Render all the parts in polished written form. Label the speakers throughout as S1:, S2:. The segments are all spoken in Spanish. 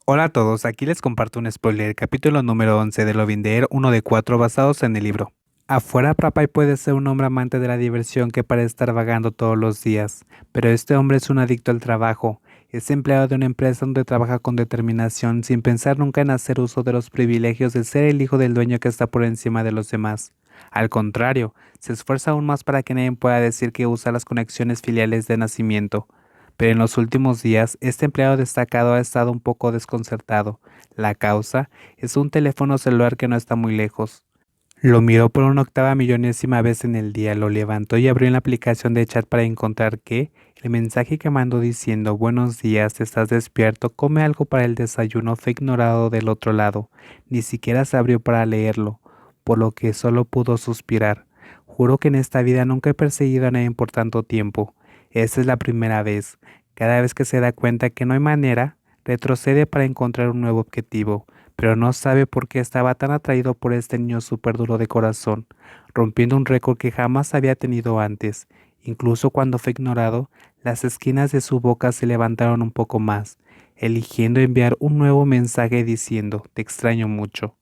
S1: Hola a todos, aquí les comparto un spoiler, capítulo número 11 de Loving Dare, uno de 4 basados en el libro. Afuera, Papay puede ser un hombre amante de la diversión que parece estar vagando todos los días, pero este hombre es un adicto al trabajo. Es empleado de una empresa donde trabaja con determinación sin pensar nunca en hacer uso de los privilegios de ser el hijo del dueño que está por encima de los demás. Al contrario, se esfuerza aún más para que nadie pueda decir que usa las conexiones filiales de nacimiento. Pero en los últimos días, este empleado destacado ha estado un poco desconcertado. La causa es un teléfono celular que no está muy lejos. Lo miró por una octava millonésima vez en el día, lo levantó y abrió en la aplicación de chat para encontrar que el mensaje que mandó diciendo buenos días, estás despierto, come algo para el desayuno fue ignorado del otro lado. Ni siquiera se abrió para leerlo, por lo que solo pudo suspirar. Juro que en esta vida nunca he perseguido a nadie por tanto tiempo. Esta es la primera vez. Cada vez que se da cuenta que no hay manera, retrocede para encontrar un nuevo objetivo, pero no sabe por qué estaba tan atraído por este niño súper duro de corazón, rompiendo un récord que jamás había tenido antes. Incluso cuando fue ignorado, las esquinas de su boca se levantaron un poco más, eligiendo enviar un nuevo mensaje diciendo, te extraño mucho.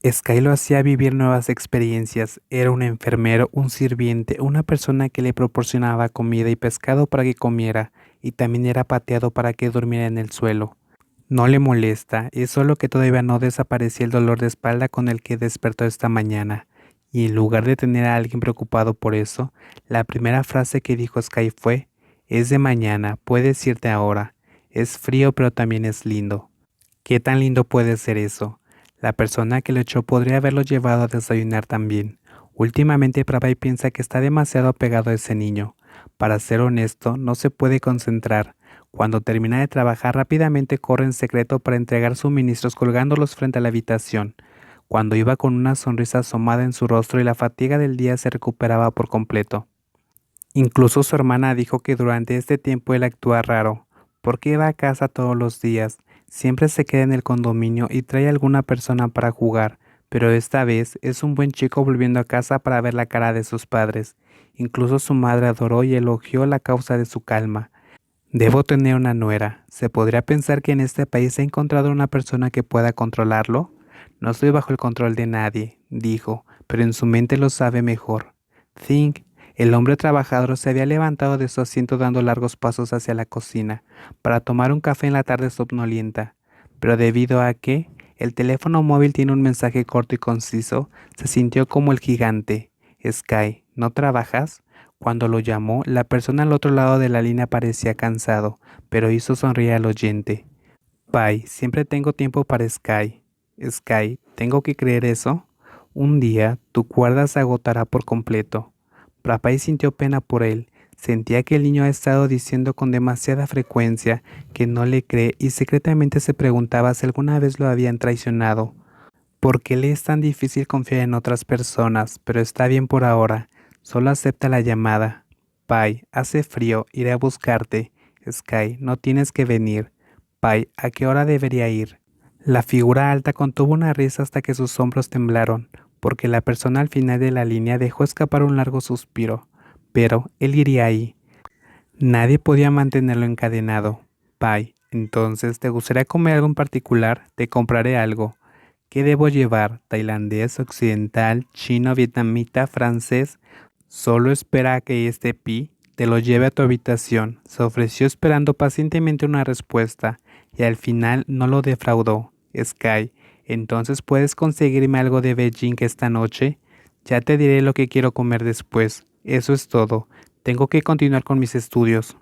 S1: Sky lo hacía vivir nuevas experiencias. Era un enfermero, un sirviente, una persona que le proporcionaba comida y pescado para que comiera, y también era pateado para que durmiera en el suelo. No le molesta, es solo que todavía no desaparecía el dolor de espalda con el que despertó esta mañana. Y en lugar de tener a alguien preocupado por eso, la primera frase que dijo Sky fue, es de mañana, puedes irte ahora. Es frío pero también es lindo. ¿Qué tan lindo puede ser eso? La persona que lo echó podría haberlo llevado a desayunar también. Últimamente Pravai piensa que está demasiado apegado a ese niño. Para ser honesto, no se puede concentrar. Cuando termina de trabajar rápidamente corre en secreto para entregar suministros colgándolos frente a la habitación. Cuando iba con una sonrisa asomada en su rostro y la fatiga del día se recuperaba por completo. Incluso su hermana dijo que durante este tiempo él actúa raro, porque va a casa todos los días, siempre se queda en el condominio y trae a alguna persona para jugar, pero esta vez es un buen chico volviendo a casa para ver la cara de sus padres. Incluso su madre adoró y elogió la causa de su calma. Debo tener una nuera. ¿Se podría pensar que en este país he encontrado una persona que pueda controlarlo? No estoy bajo el control de nadie, dijo, pero en su mente lo sabe mejor. Think. El hombre trabajador se había levantado de su asiento dando largos pasos hacia la cocina para tomar un café en la tarde somnolienta, pero debido a que el teléfono móvil tiene un mensaje corto y conciso, se sintió como el gigante. Sky, ¿no trabajas? Cuando lo llamó, la persona al otro lado de la línea parecía cansado, pero hizo sonreír al oyente. Pai, siempre tengo tiempo para Sky. Sky, ¿tengo que creer eso? Un día, tu cuerda se agotará por completo. Pai sintió pena por él. Sentía que el niño ha estado diciendo con demasiada frecuencia que no le cree y secretamente se preguntaba si alguna vez lo habían traicionado. ¿Por qué le es tan difícil confiar en otras personas? Pero está bien por ahora. Solo acepta la llamada. Pai, hace frío, iré a buscarte. Sky, no tienes que venir. Pai, ¿a qué hora debería ir? La figura alta contuvo una risa hasta que sus hombros temblaron, porque la persona al final de la línea dejó escapar un largo suspiro. Pero él iría ahí. Nadie podía mantenerlo encadenado. Pai, entonces, ¿te gustaría comer algo en particular? Te compraré algo. ¿Qué debo llevar? ¿Tailandés, occidental, chino, vietnamita, francés? Solo espera a que este Pi te lo lleve a tu habitación. Se ofreció esperando pacientemente una respuesta y al final no lo defraudó. Sky, entonces puedes conseguirme algo de Beijing esta noche. Ya te diré lo que quiero comer después. Eso es todo. Tengo que continuar con mis estudios.